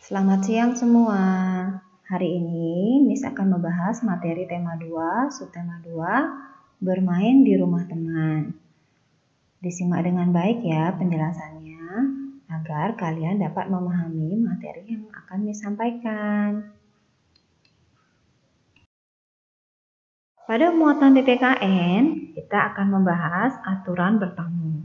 Selamat siang semua. Hari ini Miss akan membahas materi tema 2, subtema 2, bermain di rumah teman. Disimak dengan baik ya penjelasannya, agar kalian dapat memahami materi yang akan Miss sampaikan. Pada muatan PPKN, kita akan membahas aturan bertamu.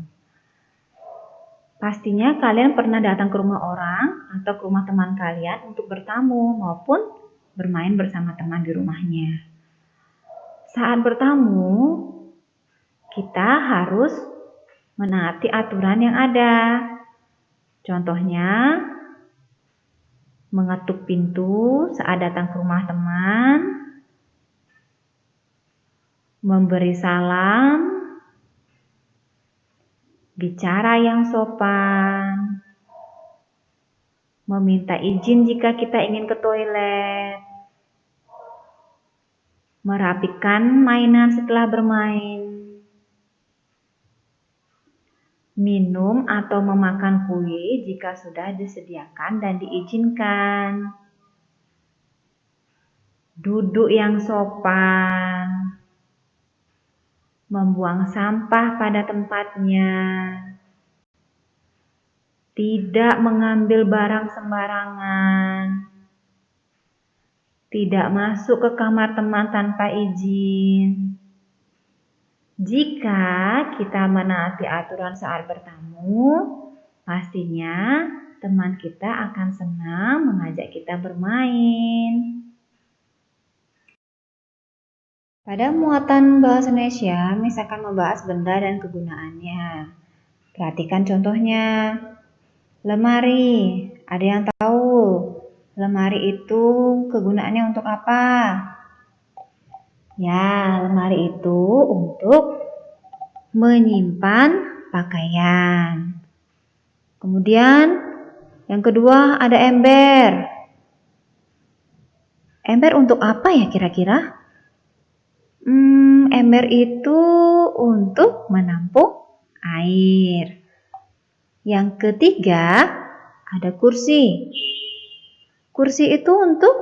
Pastinya kalian pernah datang ke rumah orang atau ke rumah teman kalian untuk bertamu maupun bermain bersama teman di rumahnya. Saat bertamu, kita harus menaati aturan yang ada. Contohnya, mengetuk pintu saat datang ke rumah teman, memberi salam, bicara yang sopan, meminta izin jika kita ingin ke toilet, merapikan mainan setelah bermain, minum atau memakan kue jika sudah disediakan dan diizinkan, duduk yang sopan, membuang sampah pada tempatnya, tidak mengambil barang sembarangan, tidak masuk ke kamar teman tanpa izin. Jika kita menaati aturan saat bertamu, pastinya teman kita akan senang mengajak kita bermain. Pada muatan bahasa Indonesia, Miss akan membahas benda dan kegunaannya. Perhatikan contohnya. Lemari. Ada yang tahu lemari itu kegunaannya untuk apa? Ya, lemari itu untuk menyimpan pakaian. Kemudian yang kedua ada ember. Ember untuk apa ya kira-kira? Ember itu untuk menampung air. Yang ketiga ada kursi. Kursi itu untuk?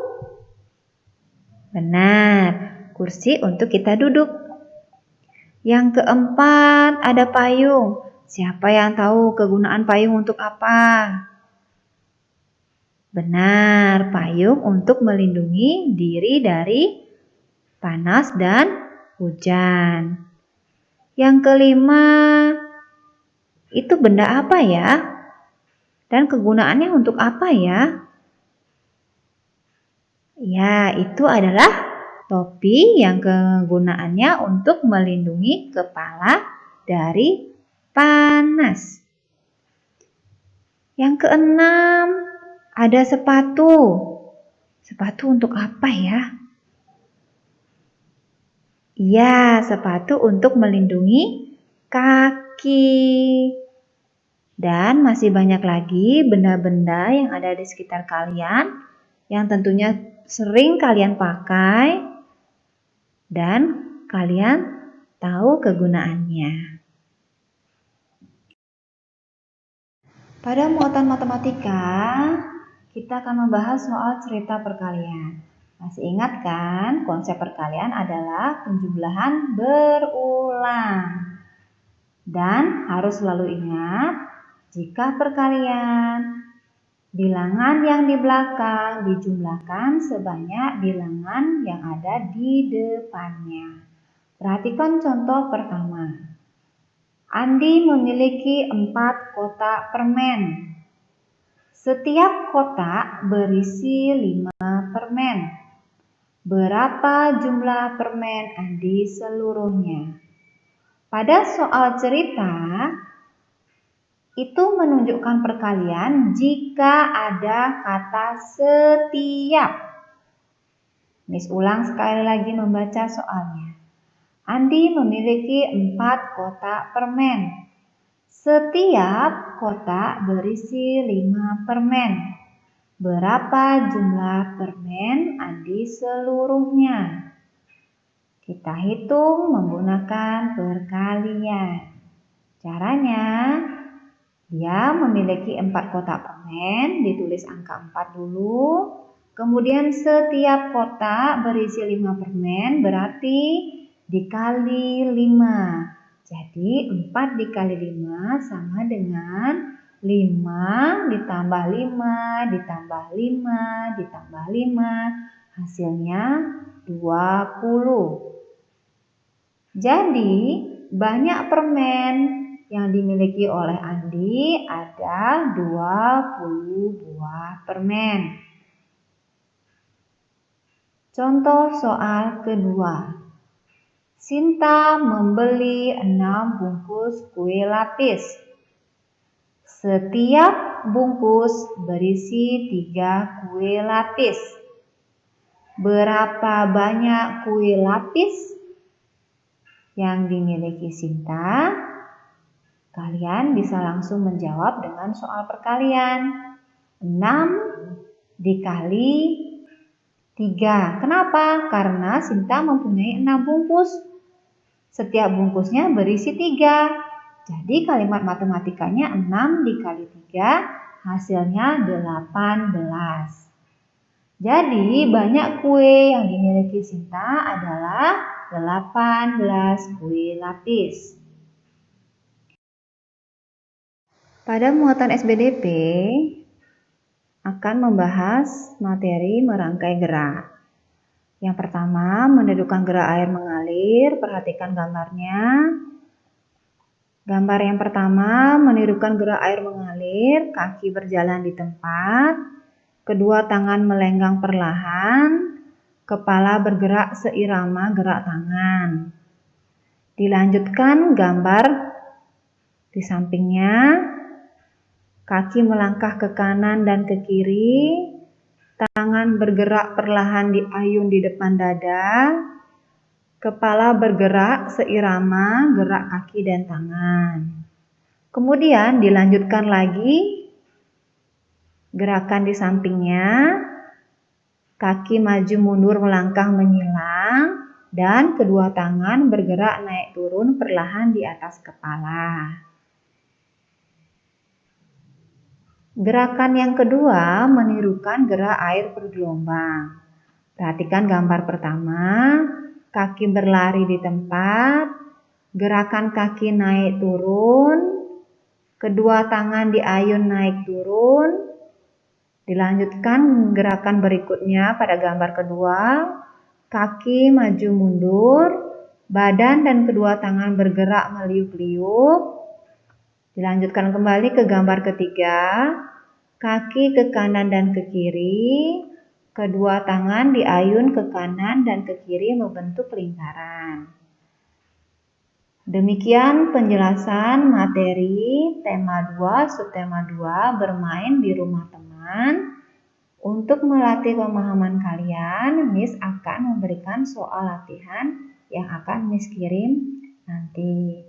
Benar, kursi untuk kita duduk. Yang keempat ada payung. Siapa yang tahu kegunaan payung untuk apa? Benar, payung untuk melindungi diri dari panas dan hujan. Yang kelima, itu benda apa ya? Dan kegunaannya untuk apa ya? Ya, itu adalah topi yang kegunaannya untuk melindungi kepala dari panas. Yang keenam, ada sepatu. Sepatu untuk apa ya? Ya, sepatu untuk melindungi kaki. Dan masih banyak lagi benda-benda yang ada di sekitar kalian yang tentunya sering kalian pakai dan kalian tahu kegunaannya. Pada muatan matematika, kita akan membahas soal cerita perkalian. Masih ingat kan, konsep perkalian adalah penjumlahan berulang. Dan harus selalu ingat, jika perkalian, bilangan yang di belakang dijumlahkan sebanyak bilangan yang ada di depannya. Perhatikan contoh pertama. Andi memiliki 4 kotak permen. Setiap kotak berisi 5 permen. Berapa jumlah permen Andi seluruhnya? Pada soal cerita, itu menunjukkan perkalian jika ada kata setiap. Miss ulang sekali lagi membaca soalnya. Andi memiliki 4 kotak permen. Setiap kotak berisi 5 permen. Berapa jumlah permen Andi seluruhnya? Kita hitung menggunakan perkalian. Caranya, dia memiliki 4 kotak permen. permen, ditulis angka 4 dulu. Kemudian setiap kotak berisi 5 permen, berarti dikali 5. Jadi 4 dikali 5 sama dengan 5 ditambah 5 ditambah 5 ditambah 5, hasilnya 20. Jadi banyak permen yang dimiliki oleh Andi ada 20 buah permen. Contoh soal kedua. Sinta membeli 6 bungkus kue lapis. Setiap bungkus berisi 3 kue lapis. Berapa banyak kue lapis yang dimiliki Sinta? Kalian bisa langsung menjawab dengan soal perkalian. 6 dikali 3. Kenapa? Karena Sinta mempunyai 6 bungkus. Setiap bungkusnya berisi 3. Jadi kalimat matematikanya 6 dikali 3 hasilnya 18. Jadi banyak kue yang dimiliki Sinta adalah 18 kue lapis. Pada muatan SBDP akan membahas materi merangkai gerak. Yang pertama, mendudukan gerak air mengalir. Perhatikan gambarnya. Gambar yang pertama, menirukan gerak air mengalir, kaki berjalan di tempat, kedua tangan melenggang perlahan, kepala bergerak seirama gerak tangan. Dilanjutkan gambar di sampingnya, kaki melangkah ke kanan dan ke kiri, tangan bergerak perlahan diayun di depan dada, kepala bergerak seirama gerak kaki dan tangan. Kemudian dilanjutkan lagi gerakan di sampingnya, kaki maju mundur melangkah menyilang, dan kedua tangan bergerak naik turun perlahan di atas kepala. Gerakan yang kedua menirukan gerak air bergelombang. Perhatikan gambar pertama, kaki berlari di tempat, gerakan kaki naik turun, kedua tangan diayun naik turun. Dilanjutkan gerakan berikutnya pada gambar kedua, kaki maju mundur, badan dan kedua tangan bergerak meliuk-liuk. Dilanjutkan kembali ke gambar ketiga, kaki ke kanan dan ke kiri, kedua tangan diayun ke kanan dan ke kiri membentuk lingkaran. Demikian penjelasan materi tema 2, subtema 2, bermain di rumah teman. Untuk melatih pemahaman kalian, Miss akan memberikan soal latihan yang akan Miss kirim nanti.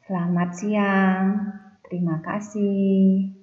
Selamat siang, terima kasih.